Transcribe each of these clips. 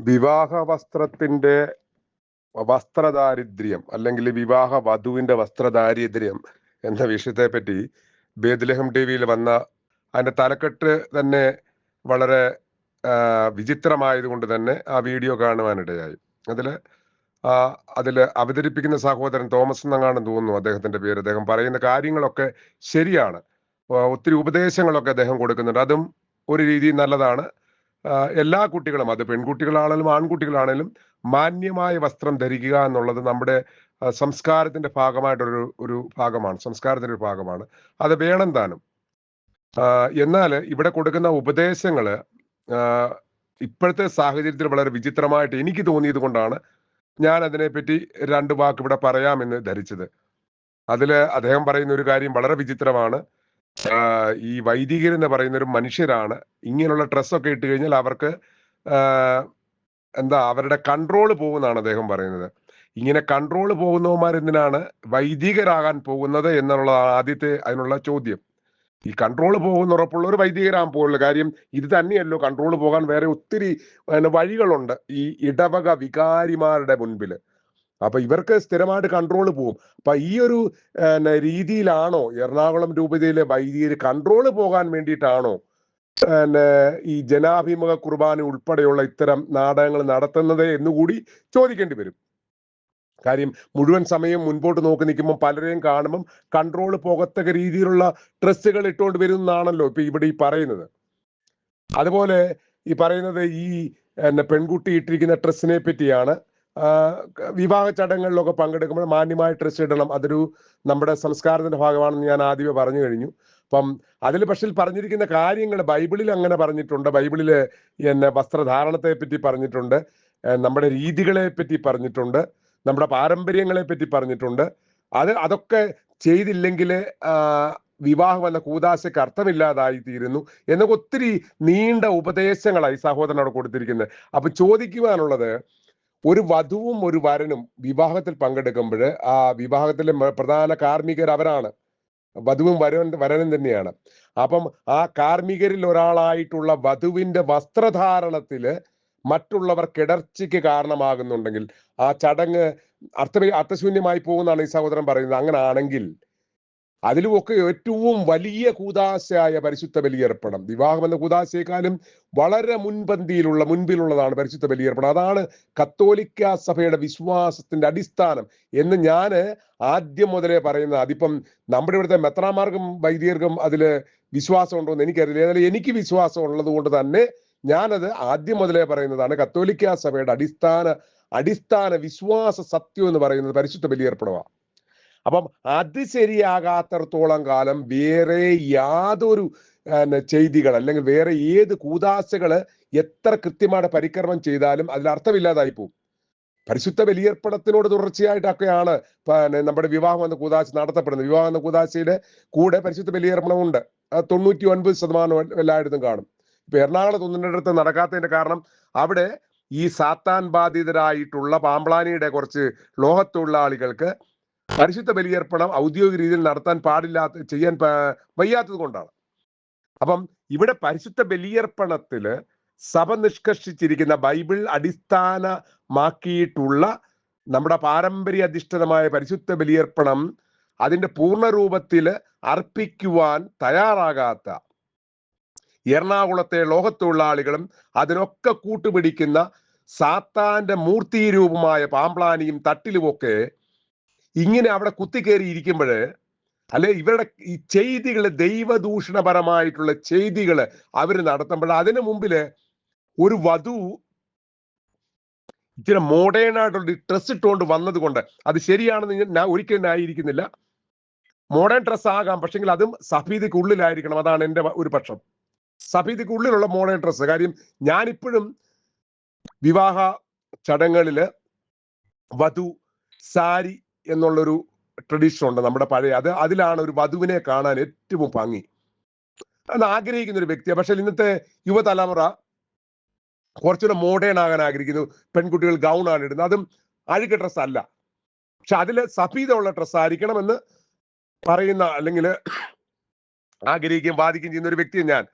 വിവാഹ വസ്ത്രത്തിന്റെ വസ്ത്രദാരിദ്ര്യം അല്ലെങ്കിൽ വിവാഹ വധുവിന്റെ വസ്ത്രദാരിദ്ര്യം എന്ന വിഷയത്തെ പറ്റി ബേദ്ലഹം ടിവിയിൽ വന്ന അതിന്റെ തലക്കെട്ട് തന്നെ വളരെ വിചിത്രമായതുകൊണ്ട് തന്നെ ആ വീഡിയോ കാണുവാനിടയായി. അതില് ആ അതില് അവതരിപ്പിക്കുന്ന സഹോദരൻ തോമസ് എന്നങ്ങാണെന്ന് തോന്നുന്നു അദ്ദേഹത്തിന്റെ പേര്. അദ്ദേഹം പറയുന്ന കാര്യങ്ങളൊക്കെ ശരിയാണ്. ഒത്തിരി ഉപദേശങ്ങളൊക്കെ അദ്ദേഹം കൊടുക്കുന്നുണ്ട്. അതും ഒരു രീതിയിൽ നല്ലതാണ്. എല്ലാ കുട്ടികളും, അത് പെൺകുട്ടികളാണെങ്കിലും ആൺകുട്ടികളാണെങ്കിലും മാന്യമായ വസ്ത്രം ധരിക്കുക എന്നുള്ളത് നമ്മുടെ സംസ്കാരത്തിന്റെ ഭാഗമായിട്ടൊരു ഒരു ഭാഗമാണ്, സംസ്കാരത്തിന്റെ ഒരു ഭാഗമാണ്. അത് വേണം താനും. എന്നാൽ ഇവിടെ കൊടുക്കുന്ന ഉപദേശങ്ങള് ഇപ്പോഴത്തെ സാഹചര്യത്തിൽ വളരെ വിചിത്രമായിട്ട് എനിക്ക് തോന്നിയത് കൊണ്ടാണ് ഞാൻ അതിനെപ്പറ്റി രണ്ട് വാക്ക് ഇവിടെ പറയാമെന്ന് ധരിച്ചത്. അതില് അദ്ദേഹം പറയുന്ന ഒരു കാര്യം വളരെ വിചിത്രമാണ്. ഈ വൈദികരെന്ന് പറയുന്ന ഒരു മനുഷ്യരാണ്. ഇങ്ങനെയുള്ള ഡ്രസ്സൊക്കെ ഇട്ട് കഴിഞ്ഞാൽ അവർക്ക് എന്താ അവരുടെ കൺട്രോൾ പോകുന്നതാണ് അദ്ദേഹം പറയുന്നത്. ഇങ്ങനെ കൺട്രോൾ പോകുന്നവന്മാർ എന്തിനാണ് വൈദികരാകാൻ പോകുന്നത് എന്നുള്ളതാണ് ആദ്യത്തെ അതിനുള്ള ചോദ്യം. ഈ കൺട്രോൾ പോകുന്ന ഉറപ്പുള്ള ഒരു വൈദികരാകാൻ പോകുള്ളൂ. കാര്യം ഇത് തന്നെയല്ലോ കൺട്രോൾ പോകാൻ വേറെ ഒത്തിരി വഴികളുണ്ട് ഈ ഇടവക വികാരിമാരുടെ മുൻപിൽ. അപ്പൊ ഇവർക്ക് സ്ഥിരമായിട്ട് കൺട്രോൾ പോകും. അപ്പൊ ഈ ഒരു രീതിയിലാണോ എറണാകുളം രൂപതയിലെ വൈദികര് കൺട്രോൾ പോകാൻ വേണ്ടിയിട്ടാണോ ഈ ജനാഭിമുഖ കുർബാന ഉൾപ്പെടെയുള്ള ഇത്തരം നാടകങ്ങൾ നടത്തുന്നത് എന്നുകൂടി ചോദിക്കേണ്ടി വരും. കാര്യം മുഴുവൻ സമയം മുൻപോട്ട് നോക്കി നിൽക്കുമ്പോൾ പലരെയും കാണുമ്പം കൺട്രോൾ പോകത്തക്ക രീതിയിലുള്ള ഡ്രസ്സുകൾ ഇട്ടുകൊണ്ട് വരുന്നതാണല്ലോ ഇപ്പൊ ഇവിടെ ഈ പറയുന്നത്. അതുപോലെ ഈ പറയുന്നത് ഈ പെൺകുട്ടി ഇട്ടിരിക്കുന്ന ഡ്രസ്സിനെ പറ്റിയാണ്. വിവാഹ ചടങ്ങുകളിലൊക്കെ പങ്കെടുക്കുമ്പോൾ മാന്യമായ ഡ്രസ്സ് ഇടണം, അതൊരു നമ്മുടെ സംസ്കാരത്തിന്റെ ഭാഗമാണെന്ന് ഞാൻ ആദ്യമേ പറഞ്ഞു കഴിഞ്ഞു. അപ്പം അതിൽ പക്ഷേ പറഞ്ഞിരിക്കുന്ന കാര്യങ്ങൾ ബൈബിളിൽ അങ്ങനെ പറഞ്ഞിട്ടുണ്ട്. ബൈബിളില് വസ്ത്രധാരണത്തെ പറ്റി പറഞ്ഞിട്ടുണ്ട്, നമ്മുടെ രീതികളെ പറ്റി പറഞ്ഞിട്ടുണ്ട്, നമ്മുടെ പാരമ്പര്യങ്ങളെ പറ്റി പറഞ്ഞിട്ടുണ്ട്. അതൊക്കെ ചെയ്തില്ലെങ്കിൽ വിവാഹം എന്ന കൂദാശയ്ക്ക് അർത്ഥമില്ലാതായി തീരുന്നു എന്നൊക്കെ ഒത്തിരി നീണ്ട ഉപദേശങ്ങളായി സഹോദരനോട് കൊടുത്തിരിക്കുന്നത്. അപ്പൊ ചോദിക്കുവാനുള്ളത്, ഒരു വധുവും ഒരു വരനും വിവാഹത്തിൽ പങ്കെടുക്കുമ്പോൾ ആ വിവാഹത്തിലെ പ്രധാന കാർമ്മികർ അവരാണ്. വധുവും വരനും തന്നെയാണ്. അപ്പം ആ കാർമ്മികരിൽ ഒരാളായിട്ടുള്ള വധുവിന്റെ വസ്ത്രധാരണത്തില് മറ്റുള്ളവർ കിടർച്ചയ്ക്ക് കാരണമാകുന്നുണ്ടെങ്കിൽ ആ ചടങ്ങ് അർത്ഥശൂന്യമായി പോകുന്നതാണ് ഈ സഹോദരൻ പറയുന്നത്. അങ്ങനെ ആണെങ്കിൽ അതിലുമൊക്കെ ഏറ്റവും വലിയ കൂദാശയായ പരിശുദ്ധ ബലിയർപ്പണം, വിവാഹം എന്ന കൂദാശയെക്കാളും വളരെ മുൻപിലുള്ളതാണ് പരിശുദ്ധ ബലിയർപ്പണം. അതാണ് കത്തോലിക്ക സഭയുടെ വിശ്വാസത്തിന്റെ അടിസ്ഥാനം എന്ന് ഞാൻ ആദ്യം മുതലേ പറയുന്നത്. അതിപ്പം നമ്മുടെ ഇവിടുത്തെ മെത്രാന്മാർക്കും വൈദികർക്കും അതില് വിശ്വാസം ഉണ്ടോ എന്ന് എനിക്കറിയില്ല. ഏതായാലും എനിക്ക് വിശ്വാസം ഉള്ളത് കൊണ്ട് തന്നെ ഞാനത് ആദ്യം മുതലേ പറയുന്നതാണ്. കത്തോലിക്ക സഭയുടെ അടിസ്ഥാന വിശ്വാസ സത്യം എന്ന് പറയുന്നത് പരിശുദ്ധ ബലിയർപ്പണമാണ്. അപ്പം അത് ശരിയാകാത്തടത്തോളം കാലം വേറെ യാതൊരു ചെയ്തികൾ അല്ലെങ്കിൽ വേറെ ഏത് കൂദാശകള് എത്ര കൃത്യമായിട്ട് പരിക്രമം ചെയ്താലും അതിൽ അർത്ഥമില്ലാതായി പോകും. പരിശുദ്ധ ബലിയർപ്പണത്തിനോട് തുടർച്ചയായിട്ടൊക്കെയാണ് നമ്മുടെ വിവാഹം എന്ന കൂദാശ നടത്തപ്പെടുന്നത്. വിവാഹം എന്ന കൂദാശയുടെ കൂടെ പരിശുദ്ധ ബലിയർപ്പണം ഉണ്ട്. 99% എല്ലായിടത്തും കാണും. ഇപ്പൊ എറണാകുളത്ത് ഒന്നിനടുത്ത് നടക്കാത്തതിന്റെ കാരണം അവിടെ ഈ സാത്താൻ ബാധിതരായിട്ടുള്ള പാമ്പ്ളാനിയുടെ കുറച്ച് ലോഹത്തൊഴിലാളികൾക്ക് പരിശുദ്ധ ബലിയർപ്പണം ഔദ്യോഗിക രീതിയിൽ നടത്താൻ ചെയ്യാൻ വയ്യാത്തത് കൊണ്ടാണ്. അപ്പം ഇവിടെ പരിശുദ്ധ ബലിയർപ്പണത്തില് സഭ നിഷ്കർഷിച്ചിരിക്കുന്ന ബൈബിൾ അടിസ്ഥാനമാക്കിയിട്ടുള്ള നമ്മുടെ പാരമ്പര്യ അധിഷ്ഠിതമായ പരിശുദ്ധ ബലിയർപ്പണം അതിന്റെ പൂർണ്ണരൂപത്തില് അർപ്പിക്കുവാൻ തയ്യാറാകാത്ത എറണാകുളത്തെ ലോകത്തൊഴിലാളികളും അതിനൊക്കെ കൂട്ടുപിടിക്കുന്ന സാത്താന്റെ മൂർത്തിരൂപമായ പാമ്പ്ളാനിയും തട്ടിലുമൊക്കെ ഇങ്ങനെ അവിടെ കുത്തിക്കേറി ഇരിക്കുമ്പോൾ, അല്ലെ ഇവരുടെ ഈ ചെയ്തികള് ദൈവദൂഷണപരമായിട്ടുള്ള ചെയ്തികള് അവര് നടത്തുമ്പോൾ അതിനു മുമ്പില് ഒരു വധു ഇച്ചിരി മോഡേൺ ആയിട്ടുള്ള ഡ്രസ് ഇട്ടുകൊണ്ട് വന്നത് കൊണ്ട് അത് ശരിയാണെന്ന് ഞാൻ ഒരിക്കലും ന്യായീകരിക്കുന്നില്ല. മോഡേൺ ഡ്രസ് ആകാം, പക്ഷെങ്കിൽ അതും സഫീദയ്ക്ക് ഉള്ളിലായിരിക്കണം. അതാണ് എൻ്റെ ഒരു പക്ഷം. സഫീദയ്ക്ക് ഉള്ളിലുള്ള മോഡേൺ ഡ്രസ്. കാര്യം ഞാനിപ്പോഴും വിവാഹ ചടങ്ങുകളില് വധു സാരി എന്നുള്ളൊരു ട്രഡീഷൻ ഉണ്ട് നമ്മുടെ പഴയ. അതിലാണ് ഒരു വധുവിനെ കാണാൻ ഏറ്റവും ഭംഗി. അത് ആഗ്രഹിക്കുന്ന ഒരു വ്യക്തിയാണ്. പക്ഷെ ഇന്നത്തെ യുവതലമുറ കുറച്ചുകൂടെ മോഡേൺ ആകാൻ ആഗ്രഹിക്കുന്നു. പെൺകുട്ടികൾ ഗൗൺ ആണ് ഇടുന്നത്, അതും അഴുക ഡ്രസ് അല്ല. പക്ഷെ അതില് സഫീദുള്ള ഡ്രസ് ആയിരിക്കണമെന്ന് പറയുന്ന അല്ലെങ്കിൽ ആഗ്രഹിക്കുകയും വാദിക്കുകയും ചെയ്യുന്ന ഒരു വ്യക്തിയാണ് ഞാൻ.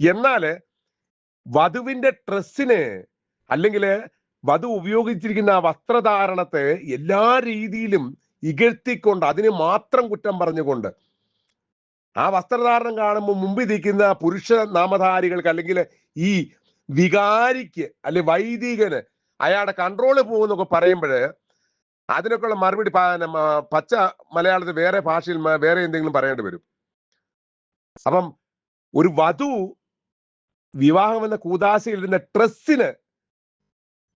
എന്നാല് വധുവിന്റെ ഡ്രസ്സിന് അല്ലെങ്കിൽ വധു ഉപയോഗിച്ചിരിക്കുന്ന ആ വസ്ത്രധാരണത്തെ എല്ലാ രീതിയിലും ഇകഴ്ത്തിക്കൊണ്ട് അതിന് മാത്രം കുറ്റം പറഞ്ഞുകൊണ്ട് ആ വസ്ത്രധാരണം കാണുമ്പോൾ മുമ്പിൽ നിൽക്കുന്ന പുരുഷ നാമധാരികൾക്ക് അല്ലെങ്കിൽ ഈ വികാരിക്ക് അല്ലെ വൈദികന് അയാളുടെ കൺട്രോള് പോകുന്നൊക്കെ പറയുമ്പോൾ അതിനൊക്കെയുള്ള മറുപടി പച്ച മലയാളത്തിൽ വേറെ ഭാഷയിൽ വേറെ എന്തെങ്കിലും പറയേണ്ടി വരും. അപ്പം ഒരു വധു വിവാഹം എന്ന കൂദാശയിൽ ഇരുന്ന ഡ്രസ്സിന്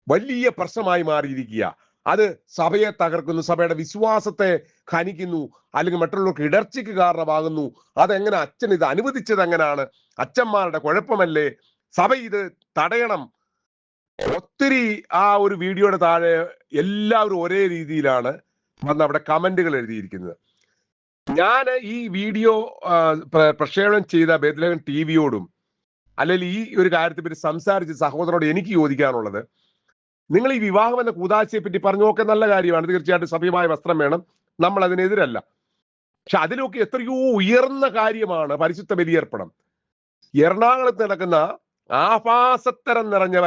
വലിയ പ്രശ്നമായി മാറിയിരിക്കുക. അത് സഭയെ തകർക്കുന്നു, സഭയുടെ വിശ്വാസത്തെ ഖനിക്കുന്നു, അല്ലെങ്കിൽ മറ്റുള്ളവർക്ക് ഇടർച്ചയ്ക്ക് കാരണമാകുന്നു. അതെങ്ങനെ അച്ഛൻ ഇത് അനുവദിച്ചത് എങ്ങനെയാണ്? അച്ഛന്മാരുടെ കുഴപ്പമല്ലേ? സഭ ഇത് തടയണം. ഒത്തിരി ആ ഒരു വീഡിയോയുടെ താഴെ എല്ലാവരും ഒരേ രീതിയിലാണ് വന്ന് അവിടെ കമന്റുകൾ എഴുതിയിരിക്കുന്നത്. ഞാൻ ഈ വീഡിയോ പ്രക്ഷേപണം ചെയ്ത ബേത്ലഹേം ടിവിയോടും അല്ലെങ്കിൽ ഈ ഒരു കാര്യത്തെ പറ്റി സംസാരിച്ച സഹോദരനോട് എനിക്ക് ചോദിക്കാനുള്ളത്, നിങ്ങൾ ഈ വിവാഹം എന്ന കൂദാശയെ പറ്റി പറഞ്ഞു നോക്കാൻ നല്ല കാര്യമാണ്. തീർച്ചയായിട്ടും സഭ്യമായ വസ്ത്രം വേണം, നമ്മൾ അതിനെതിരല്ല. പക്ഷെ അതിലൊക്കെ എത്രയോ ഉയർന്ന കാര്യമാണ് പരിശുദ്ധ ബലിയർപ്പണം. എറണാകുളത്ത് നടക്കുന്ന ആഭാസത്തരം നിറഞ്ഞ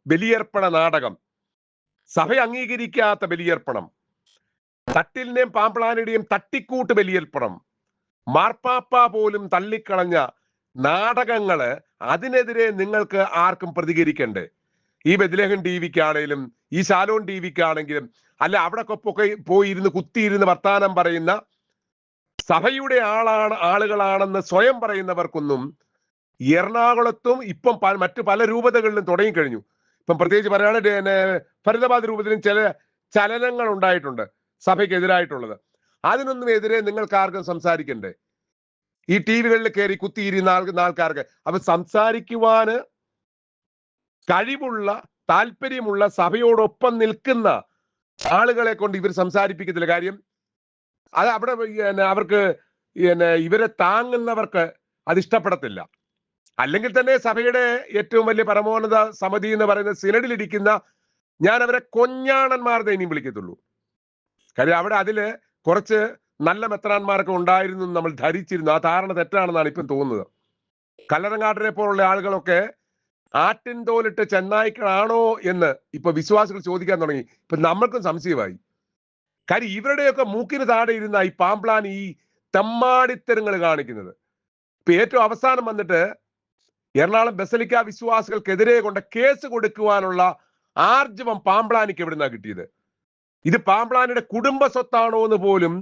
ബലിയർപ്പണ നാടകം, സഭ അംഗീകരിക്കാത്ത ബലിയർപ്പണം, തട്ടിലിന്റെയും പാമ്പ്ളാനിയുടെയും തട്ടിക്കൂട്ട് ബലിയർപ്പണം, മാർപ്പാപ്പ പോലും തള്ളിക്കളഞ്ഞ നാടകങ്ങള്, അതിനെതിരെ നിങ്ങൾക്ക് ആർക്കും പ്രതികരിക്കണ്ടേ? ഈ ബെത്ലഹേം ടിവിക്കാണേലും ഈ ശാലോൺ ടിവിക്കാണെങ്കിലും അല്ല അവിടെ പോയിരുന്ന് കുത്തിയിരുന്ന് വർത്താനം പറയുന്ന സഭയുടെ ആളുകളാണെന്ന് സ്വയം പറയുന്നവർക്കൊന്നും എറണാകുളത്തും ഇപ്പം മറ്റു പല രൂപതകളിലും തുടങ്ങിക്കഴിഞ്ഞു. ഇപ്പം പ്രത്യേകിച്ച് പറയുകയാണെങ്കിൽ ഫരീദാബാദ് രൂപതയിലും ചില ചലനങ്ങൾ ഉണ്ടായിട്ടുണ്ട് സഭയ്ക്കെതിരായിട്ടുള്ളത്. അതിനൊന്നും എതിരെ നിങ്ങൾക്ക് ആർക്കും സംസാരിക്കണ്ടേ? ഈ ടിവികളിൽ കയറി കുത്തിയിരുന്ന ആൾക്കാർക്ക് അപ്പൊ സംസാരിക്കുവാന് കഴിവുള്ള താല്പര്യമുള്ള സഭയോടൊപ്പം നിൽക്കുന്ന ആളുകളെ കൊണ്ട് ഇവർ സംസാരിപ്പിക്കത്തില്ല. കാര്യം അത് അവിടെ അവർക്ക് ഇവരെ താങ്ങുന്നവർക്ക് അത് ഇഷ്ടപ്പെടത്തില്ല. അല്ലെങ്കിൽ തന്നെ സഭയുടെ ഏറ്റവും വലിയ പരമോന്നത സമിതി എന്ന് പറയുന്ന സിനഡിലിരിക്കുന്ന ഞാൻ അവരെ കൊഞ്ഞാണന്മാരുടെ ഇനിയും വിളിക്കത്തുള്ളൂ. കാര്യം അവിടെ അതില് കുറച്ച് നല്ല മെത്രാന്മാരൊക്കെ ഉണ്ടായിരുന്നു നമ്മൾ ധരിച്ചിരുന്നു. ആ ധാരണ തെറ്റാണെന്നാണ് ഇപ്പം തോന്നുന്നത്. കല്ലറങ്ങാട്ടിനെ പോലുള്ള ആളുകളൊക്കെ ആട്ടിൻ തോലിട്ട് ചെന്നായ്ക്കളാണോ എന്ന് ഇപ്പൊ വിശ്വാസികൾ ചോദിക്കാൻ തുടങ്ങി. ഇപ്പൊ നമ്മൾക്കും സംശയമായി. കാര്യം ഇവരുടെയൊക്കെ മൂക്കിന് താഴെ ഇരുന്ന ഈ പാമ്പ്ലാൻ ഈ തെമ്മാടിത്തരങ്ങൾ കാണിക്കുന്നത്. ഇപ്പൊ ഏറ്റവും അവസാനം വന്നിട്ട് എറണാകുളം ബസലിക്ക വിശ്വാസികൾക്കെതിരെ കൊണ്ട് കേസ് കൊടുക്കുവാനുള്ള ആർജവം പാമ്പ്ലാനിക്ക് എവിടുന്നാ കിട്ടിയത്? ഇത് പാമ്പ്ലാനിയുടെ കുടുംബ സ്വത്താണോ എന്ന് പോലും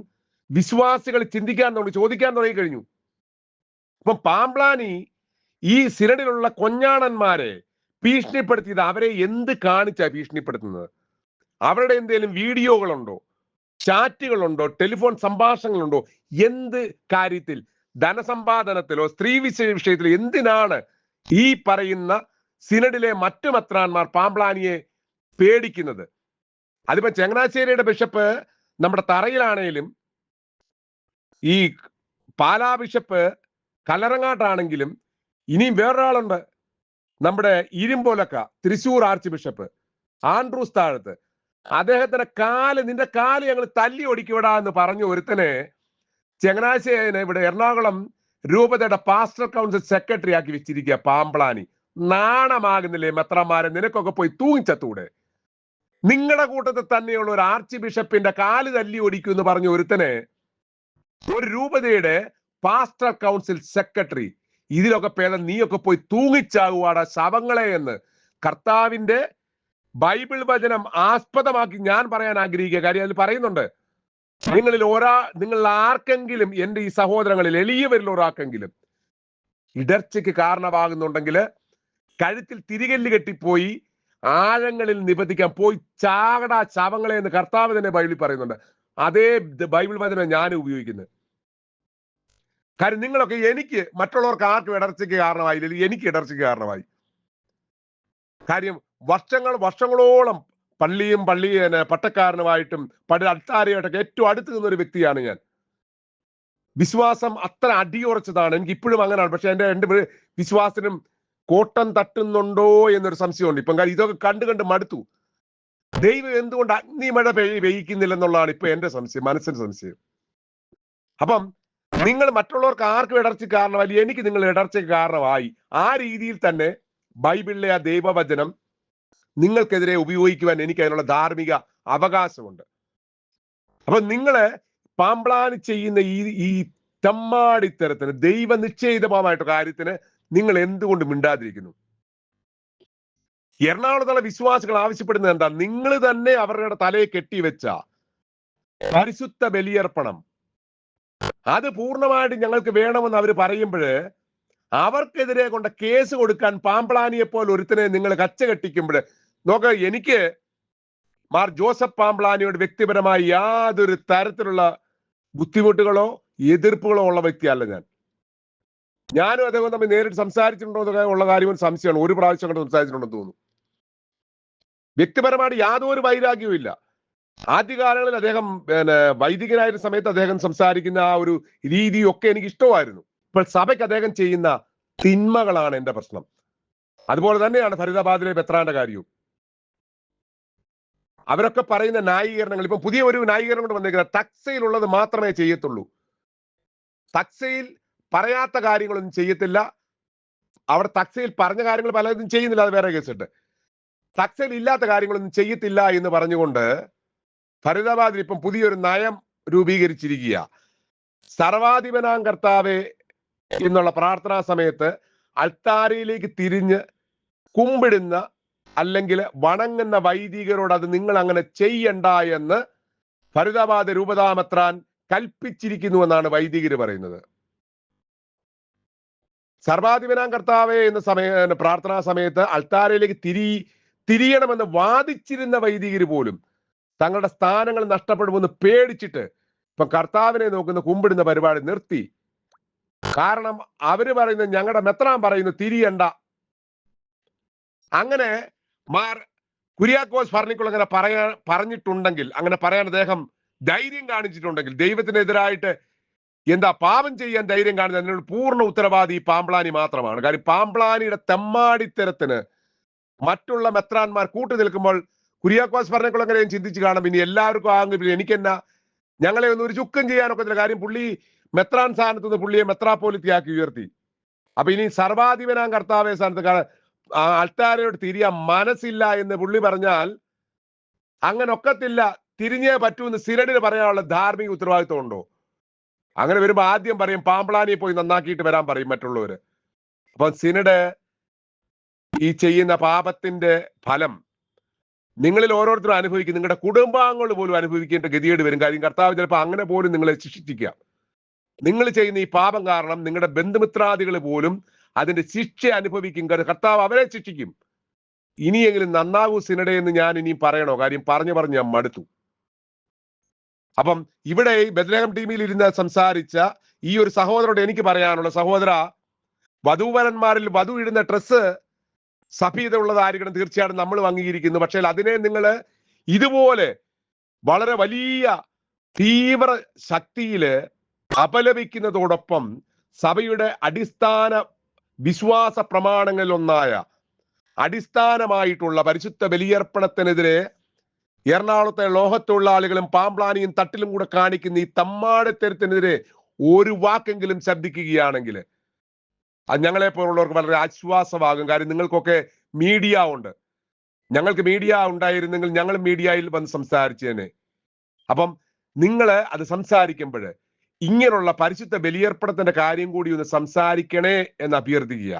വിശ്വാസികൾ ചോദിക്കാൻ തുടങ്ങി കഴിഞ്ഞു. അപ്പം പാമ്പ്ലാനി ഈ സിനഡിലുള്ള കൊഞ്ഞാണന്മാരെ ഭീഷണിപ്പെടുത്തിയത് അവരെ എന്ത് കാണിച്ചാ ഭീഷണിപ്പെടുത്തുന്നത്? അവരുടെ എന്തെങ്കിലും വീഡിയോകളുണ്ടോ, ചാറ്റുകളുണ്ടോ, ടെലിഫോൺ സംഭാഷണങ്ങളുണ്ടോ? എന്ത് കാര്യത്തിൽ? ധനസമ്പാദനത്തിലോ സ്ത്രീ വിഷയത്തിലോ എന്തിനാണ് ഈ പറയുന്ന സിനഡിലെ മറ്റു മെത്രാന്മാർ പാമ്പ്ലാനിയെ പേടിക്കുന്നത്? അതിപ്പോ ചങ്ങനാശ്ശേരിയുടെ ബിഷപ്പ് നമ്മുടെ തറയിലാണേലും ഈ പാലാ ബിഷപ്പ് കല്ലറങ്ങാട്ടാണെങ്കിലും ഇനിയും വേറൊരാളുണ്ട്, നമ്മുടെ ഇരുമ്പോലക്ക തൃശൂർ ആർച്ച് ബിഷപ്പ് ആൻഡ്രൂസ് താഴത്ത്. അദ്ദേഹത്തിന്റെ നിന്റെ കാല് ഞങ്ങൾ തല്ലി ഒടിക്കൂടാ എന്ന് പറഞ്ഞു ഒരുത്തനെ ചങ്ങനാശ്ശേരിനെ ഇവിടെ എറണാകുളം രൂപതയുടെ പാസ്റ്റർ കൗൺസിൽ സെക്രട്ടറി ആക്കി വെച്ചിരിക്കുക പാമ്പ്ലാനി. നാണമാകുന്നില്ലേ മെത്രന്മാരെ? നിനക്കൊക്കെ പോയി തൂങ്ങിച്ചത്തൂടെ? നിങ്ങളുടെ കൂട്ടത്തിൽ തന്നെയുള്ള ഒരു ആർച്ച് ബിഷപ്പിന്റെ കാല് തല്ലി ഒടിക്കൂ എന്ന് പറഞ്ഞു ഒരുത്തനെ ഒരു രൂപതയുടെ പാസ്റ്റർ കൗൺസിൽ സെക്രട്ടറി. ഇതിലൊക്കെ പേദം നീയൊക്കെ പോയി തൂങ്ങിച്ചാകുവാടാ ശവങ്ങളെ എന്ന് കർത്താവിന്റെ ബൈബിൾ വചനം ആസ്പദമാക്കി ഞാൻ പറയാൻ ആഗ്രഹിക്കുക. കാര്യം അതിൽ പറയുന്നുണ്ട്, നിങ്ങൾ ആർക്കെങ്കിലും എന്റെ ഈ സഹോദരങ്ങളിൽ എളിയവരിൽ ഒരാൾക്കെങ്കിലും ഇടർച്ചയ്ക്ക് കാരണമാകുന്നുണ്ടെങ്കിൽ കഴുത്തിൽ തിരികല്ല് കെട്ടിപ്പോയി ആഴങ്ങളിൽ നിബന്ധിക്കാൻ പോയി ചാകടാ ശവങ്ങളെ എന്ന് കർത്താവ് തന്നെ ബൈബിളിൽ പറയുന്നുണ്ട്. അതേ ബൈബിൾ വചനം ഞാൻ ഉപയോഗിക്കുന്നത്. കാര്യം നിങ്ങളൊക്കെ എനിക്ക് മറ്റുള്ളവർക്ക് ആർക്കും ഇടർച്ചയ്ക്ക് കാരണമായില്ലെങ്കിൽ എനിക്ക് ഇടർച്ചയ്ക്ക് കാരണമായി. കാര്യം വർഷങ്ങളോളം പള്ളി പട്ടക്കാരനുമായിട്ടും അൾത്താരയായിട്ടൊക്കെ ഏറ്റവും അടുത്ത് നിന്നൊരു വ്യക്തിയാണ് ഞാൻ. വിശ്വാസം അത്ര അടിയുറച്ചതാണ്. എനിക്ക് ഇപ്പോഴും അങ്ങനെയാണ്. പക്ഷെ എൻ്റെ വിശ്വാസത്തിനും കോട്ടം തട്ടുന്നുണ്ടോ എന്നൊരു സംശയമുണ്ട് ഇപ്പം. കാര്യം ഇതൊക്കെ കണ്ട് മടുത്തു. ദൈവം എന്തുകൊണ്ട് അഗ്നിമഴ പെയ്യിക്കുന്നില്ലെന്നുള്ളതാണ് ഇപ്പൊ എന്റെ സംശയം, മനസ്സിന്റെ സംശയം. അപ്പം നിങ്ങൾ മറ്റുള്ളവർക്ക് ആർക്കും ഇടർച്ചയ്ക്ക് കാരണമായി, എനിക്ക് നിങ്ങൾ ഇടർച്ചയ്ക്ക് കാരണമായി. ആ രീതിയിൽ തന്നെ ബൈബിളിലെ ആ ദൈവവചനം നിങ്ങൾക്കെതിരെ ഉപയോഗിക്കുവാൻ എനിക്ക് അതിനുള്ള ധാർമ്മിക അവകാശമുണ്ട്. അപ്പൊ നിങ്ങള് പാമ്പ്ലാനി ചെയ്യുന്ന ഈ തെമ്മാടിത്തരത്തിന്, ദൈവനിശ്ചയിതമായിട്ട് കാര്യത്തിന് നിങ്ങൾ എന്തുകൊണ്ട് മിണ്ടാതിരിക്കുന്നു? എറണാകുളത്തുള്ള വിശ്വാസികൾ ആവശ്യപ്പെടുന്നത് എന്താ? നിങ്ങൾ തന്നെ അവരുടെ തലയെ കെട്ടിവെച്ച പരിശുദ്ധ ബലിയർപ്പണം അത് പൂർണ്ണമായിട്ട് ഞങ്ങൾക്ക് വേണമെന്ന് അവർ പറയുമ്പോൾ അവർക്കെതിരെ കൊണ്ട് കേസ് കൊടുക്കാൻ പാമ്പ്ലാനിയെ പോലെ ഒരുത്തനെ നിങ്ങൾ കച്ച കെട്ടിക്കുമ്പോൾ നോക്ക, എനിക്ക് മാർ ജോസഫ് പാമ്പ്ലാനിയോട് വ്യക്തിപരമായി യാതൊരു തരത്തിലുള്ള ബുദ്ധിമുട്ടുകളോ എതിർപ്പുകളോ ഉള്ള വ്യക്തിയല്ല. ഞാനും അദ്ദേഹം തമ്മിൽ നേരിട്ട് സംസാരിച്ചിട്ടുണ്ടോ ഉള്ള കാര്യവും സംശയമാണ്. ഒരു പ്രാവശ്യം കണ്ട് സംസാരിച്ചിട്ടുണ്ടെന്ന് തോന്നുന്നു. വ്യക്തിപരമായിട്ട് യാതൊരു വൈരാഗ്യവും ഇല്ല. ആദ്യകാലങ്ങളിൽ അദ്ദേഹം വൈദികനായിരുന്ന സമയത്ത് അദ്ദേഹം സംസാരിക്കുന്ന ആ ഒരു രീതിയൊക്കെ എനിക്ക് ഇഷ്ടമായിരുന്നു. ഇപ്പോൾ സഭയ്ക്ക് അദ്ദേഹം ചെയ്യുന്ന തിന്മകളാണ് എന്റെ പ്രശ്നം. അതുപോലെ തന്നെയാണ് ഫരീദാബാദിലെ ബെത്രാന്റെ കാര്യവും. അവരൊക്കെ പറയുന്ന ന്യായീകരണങ്ങൾ, ഇപ്പൊ പുതിയ ഒരു ന്യായീകരണം കൊണ്ട് വന്നിരിക്കുന്നത് തക്സയിലുള്ളത് മാത്രമേ ചെയ്യത്തുള്ളൂ. തക്സയിൽ പറയാത്ത കാര്യങ്ങളൊന്നും ചെയ്യത്തില്ല. അവിടെ തക്സയിൽ പറഞ്ഞ കാര്യങ്ങൾ പലതും ചെയ്യുന്നില്ല, അത് വേറെ കേസിട്ട്. തക്സയിൽ ഇല്ലാത്ത കാര്യങ്ങളൊന്നും ചെയ്യത്തില്ല എന്ന് പറഞ്ഞുകൊണ്ട് ഫരീദാബാദിൽ ഇപ്പം പുതിയൊരു നയം രൂപീകരിച്ചിരിക്കുക. സർവാധിപനാം കർത്താവെ എന്നുള്ള പ്രാർത്ഥനാ സമയത്ത് അൾത്താരയിലേക്ക് തിരിഞ്ഞ് കുമ്പിടുന്ന അല്ലെങ്കിൽ വണങ്ങുന്ന വൈദികരോട് അത് നിങ്ങൾ അങ്ങനെ ചെയ്യണ്ട എന്ന് ഫരീദാബാദ് രൂപതാമെത്രാൻ കൽപ്പിച്ചിരിക്കുന്നു എന്നാണ് വൈദികര് പറയുന്നത്. സർവാധിപനാം കർത്താവെ എന്ന പ്രാർത്ഥനാ സമയത്ത് അൾത്താരയിലേക്ക് തിരിയണമെന്ന് വാദിച്ചിരുന്ന വൈദികര് പോലും തങ്ങളുടെ സ്ഥാനങ്ങൾ നഷ്ടപ്പെടുമെന്ന് പേടിച്ചിട്ട് ഇപ്പൊ കർത്താവിനെ നോക്കുന്ന കുമ്പിടുന്ന പരിപാടി നിർത്തി. കാരണം അവര് പറയുന്നത്, ഞങ്ങളുടെ മെത്രാൻ പറയുന്നു തിരിയണ്ട. അങ്ങനെ മാർ കുര്യാക്കോസ് ഫർണിക്കുൾ അങ്ങനെ പറഞ്ഞിട്ടുണ്ടെങ്കിൽ, അങ്ങനെ പറയാൻ അദ്ദേഹം ധൈര്യം കാണിച്ചിട്ടുണ്ടെങ്കിൽ, ദൈവത്തിനെതിരായിട്ട് പാപം ചെയ്യാൻ ധൈര്യം കാണിച്ചത് അതിനുള്ള പൂർണ്ണ ഉത്തരവാദി പാമ്പ്ലാനി മാത്രമാണ്. കാര്യം പാമ്പ്ലാനിയുടെ തെമ്മാടിത്തരത്തിന് മറ്റുള്ള മെത്രാന്മാർ കൂട്ടു നിൽക്കുമ്പോൾ കുര്യാക്കോസ് ഫർണിക്കുൾ അങ്ങനെയും ചിന്തിച്ച് കാണും, ഇനി എല്ലാവർക്കും ആകും എനിക്കെന്നാ, ഞങ്ങളെ ഒന്നും ഒരു ചുക്കം ചെയ്യാനൊക്കെ. കാര്യം പുള്ളി മെത്രാൻ സ്ഥാനത്ത് നിന്ന് പുള്ളിയെ മെത്രാപ്പോലിത്തിയാക്കി ഉയർത്തി. അപ്പൊ ഇനി സർവാധിപനാം കർത്താവെ സ്ഥാനത്ത് അൾത്താരയോട് തിരിയാൻ മനസ്സില്ല എന്ന് പുള്ളി പറഞ്ഞാൽ അങ്ങനെ ഒക്കത്തില്ല, തിരിഞ്ഞേ പറ്റൂന്ന് സിനഡിന് പറയാനുള്ള ധാർമ്മിക ഉത്തരവാദിത്വം ഉണ്ടോ? അങ്ങനെ വരുമ്പോ ആദ്യം പറയും പാമ്പ്ലാനിയെ പോയി നന്നാക്കിയിട്ട് വരാൻ പറയും മറ്റുള്ളവര്. അപ്പൊ സിനഡ് ഈ ചെയ്യുന്ന പാപത്തിന്റെ ഫലം നിങ്ങളിൽ ഓരോരുത്തരും അനുഭവിക്കും, നിങ്ങളുടെ കുടുംബാംഗങ്ങൾ പോലും അനുഭവിക്കേണ്ട ഗതികേട് വരും. കാര്യം കർത്താവ് ചിലപ്പോൾ അങ്ങനെ പോലും നിങ്ങളെ ശിക്ഷിക്കാം. നിങ്ങൾ ചെയ്യുന്ന ഈ പാപം കാരണം നിങ്ങളുടെ ബന്ധുമിത്രാദികൾ പോലും അതിന്റെ ശിക്ഷ അനുഭവിക്കും. കർത്താവ് അവരെ ശിക്ഷിക്കും. ഇനിയെങ്കിലും നന്നാകൂ സിനഡേ എന്ന് ഞാൻ ഇനിയും പറയണോ? കാര്യം പറഞ്ഞ് ഞാൻ മടുത്തു. അപ്പം ഇവിടെ ബെത്ലഹേം ടീമിൽ ഇരുന്ന് സംസാരിച്ച ഈ ഒരു സഹോദരനോട് എനിക്ക് പറയാനുള്ള, സഹോദര, വധൂവരന്മാരിൽ വധു ഇടുന്ന ഡ്രസ്സ് സഭ്യത ഉള്ളതായിരിക്കണം, തീർച്ചയായിട്ടും നമ്മൾ അംഗീകരിക്കുന്നു. പക്ഷേ അതിനെ നിങ്ങൾ ഇതുപോലെ വളരെ വലിയ തീവ്ര ശക്തിയില് അപലപിക്കുന്നതോടൊപ്പം സഭയുടെ അടിസ്ഥാന വിശ്വാസ പ്രമാണങ്ങളിൽ ഒന്നായ അടിസ്ഥാനമായിട്ടുള്ള പരിശുദ്ധ ബലിയർപ്പണത്തിനെതിരെ എറണാകുളത്തെ ലോഹത്തൊഴിലാളികളും പാമ്പ്ലാനിയും തട്ടിലും കൂടെ കാണിക്കുന്ന ഈ തമ്മാടിത്തരത്തിനെതിരെ ഒരു വാക്കെങ്കിലും ശബ്ദിക്കുകയാണെങ്കിൽ അത് ഞങ്ങളെ പോലുള്ളവർക്ക് വളരെ ആശ്വാസമാകും. കാര്യം നിങ്ങൾക്കൊക്കെ മീഡിയ ഉണ്ട്. ഞങ്ങൾക്ക് മീഡിയ ഉണ്ടായിരുന്നെങ്കിൽ ഞങ്ങൾ മീഡിയയിൽ വന്ന് സംസാരിച്ചേനെ. അപ്പം നിങ്ങൾ അത് സംസാരിക്കുമ്പോൾ ഇങ്ങനെയുള്ള പരിശുദ്ധ ബലിയർപ്പണത്തിന്റെ കാര്യം കൂടി ഒന്ന് സംസാരിക്കണേ എന്ന് അഭ്യർത്ഥിക്കുക.